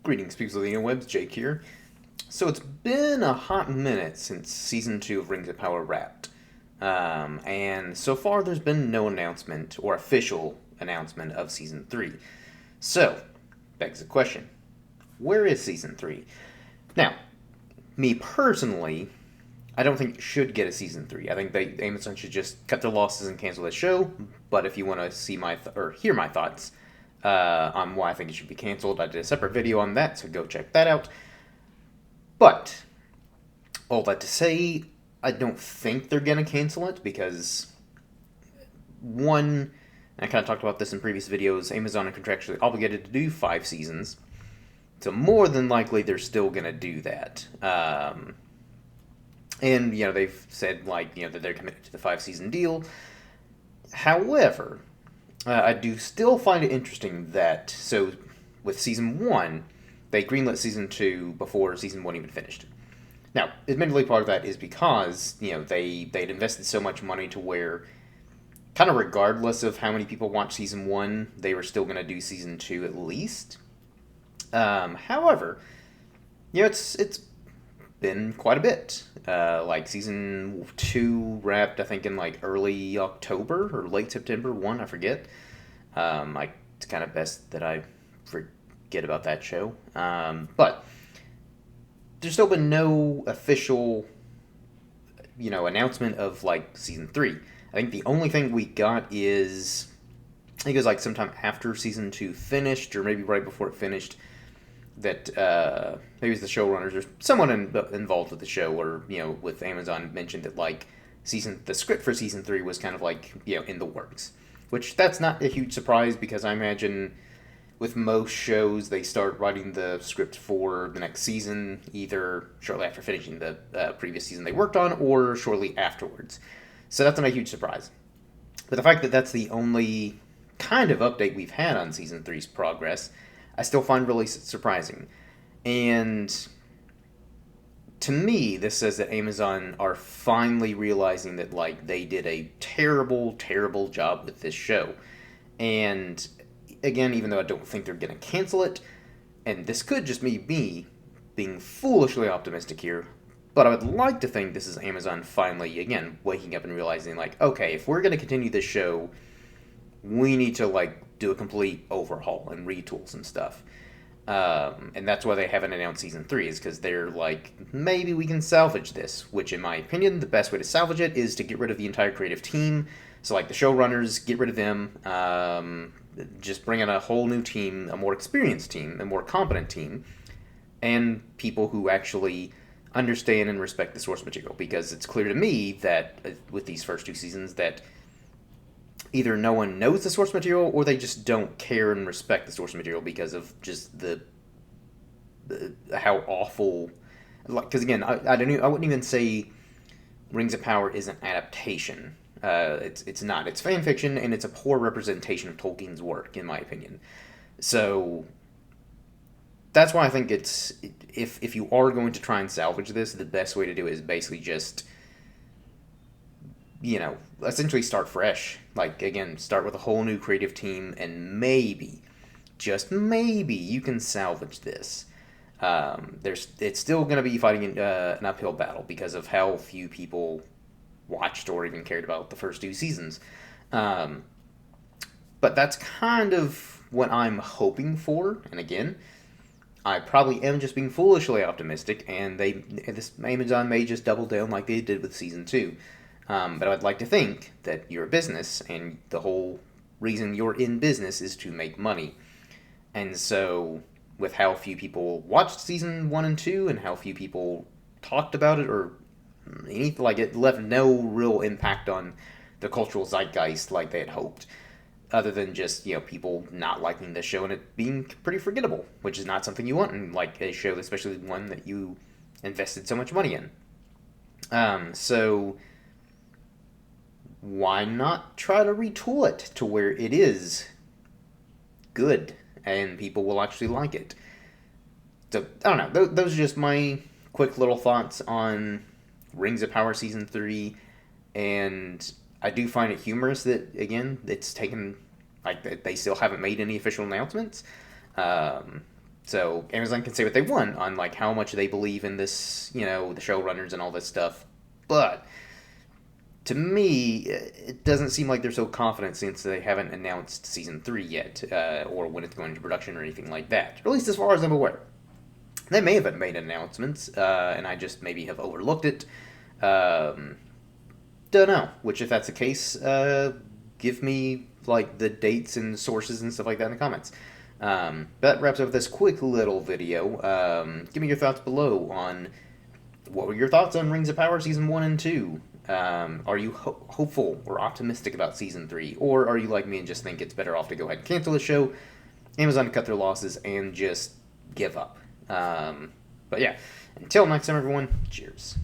Greetings, people of the interwebs. Jake here. So it's been a hot minute since season 2 of Rings of Power wrapped. And so far there's been no announcement or official announcement of season 3. So, begs the question, where is season 3? Now, me personally, I don't think it should get a season 3. I think Amazon should just cut their losses and cancel the show. But if you want to see or hear my thoughts on why I think it should be canceled, I did a separate video on that, so go check that out. But all that to say, I don't think they're gonna cancel it because one, I kind of talked about this in previous videos. Amazon are contractually obligated to do 5 seasons, so more than likely they're still gonna do that. And they've said that they're committed to the 5 season deal. However, I do still find it interesting that with season 1, they greenlit season 2 before season 1 even finished. Now, admittedly, part of that is because they'd invested so much money to where, kind of regardless of how many people watch season 1, they were still going to do season 2 at least. However, it's been quite a bit. Season 2 wrapped, I think, in early October or late September. I forget. It's kind of best that I forget about that show. But there's still been no official, announcement of season 3. I think the only thing we got is, I think it was sometime after season 2 finished, or maybe right before it finished, that maybe it's the showrunners or someone involved with the show, or with Amazon, mentioned that the script for season 3 was kind of in the works, which that's not a huge surprise because I imagine with most shows they start writing the script for the next season either shortly after finishing the previous season they worked on or shortly afterwards. So that's not a huge surprise. But the fact that that's the only kind of update we've had on season 3's progress, I still find really surprising. And to me, this says that Amazon are finally realizing that they did a terrible, terrible job with this show. And again, even though I don't think they're going to cancel it, and this could just be me being foolishly optimistic here, but I would like to think this is Amazon finally, again, waking up and realizing, okay, if we're going to continue this show, we need to, do a complete overhaul and retool some stuff. And that's why they haven't announced season 3, is because they're maybe we can salvage this, which in my opinion, the best way to salvage it is to get rid of the entire creative team. So the showrunners, get rid of them, just bring in a whole new team, a more experienced team, a more competent team, and people who actually understand and respect the source material, because it's clear to me that with these first 2 seasons that either no one knows the source material or they just don't care and respect the source material because of just the how awful. Because again, I wouldn't even say Rings of Power is an adaptation. It's not. It's fan fiction, and it's a poor representation of Tolkien's work, in my opinion. So that's why I think if you are going to try and salvage this, the best way to do it is basically just essentially start fresh. Again, start with a whole new creative team, and maybe, just maybe, you can salvage this. It's still going to be fighting an uphill battle because of how few people watched or even cared about the first 2 seasons. But that's kind of what I'm hoping for, and again, I probably am just being foolishly optimistic, and Amazon may just double down like they did with season 2. But I'd like to think that you're a business, and the whole reason you're in business is to make money. And so, with how few people watched season 1 and 2, and how few people talked about it, or anything, it left no real impact on the cultural zeitgeist like they had hoped, other than just people not liking the show and it being pretty forgettable, which is not something you want in a show, especially one that you invested so much money in. So why not try to retool it to where it is good and people will actually like it? So, I don't know. Those are just my quick little thoughts on Rings of Power Season 3. And I do find it humorous that, again, it's taken, they still haven't made any official announcements. So So Amazon can say what they want on like how much they believe in this, the showrunners and all this stuff. But to me, it doesn't seem like they're so confident since they haven't announced season 3 yet, or when it's going into production or anything like that. Or at least as far as I'm aware. They may have made announcements, and I just maybe have overlooked it. Don't know. Which, if that's the case, give me like the dates and sources and stuff like that in the comments. That wraps up this quick little video. Give me your thoughts below on what were your thoughts on Rings of Power Season 1 and 2. Are you hopeful or optimistic about Season 3? Or are you like me and just think it's better off to go ahead and cancel the show, Amazon to cut their losses, and just give up? But yeah, until next time, everyone, cheers.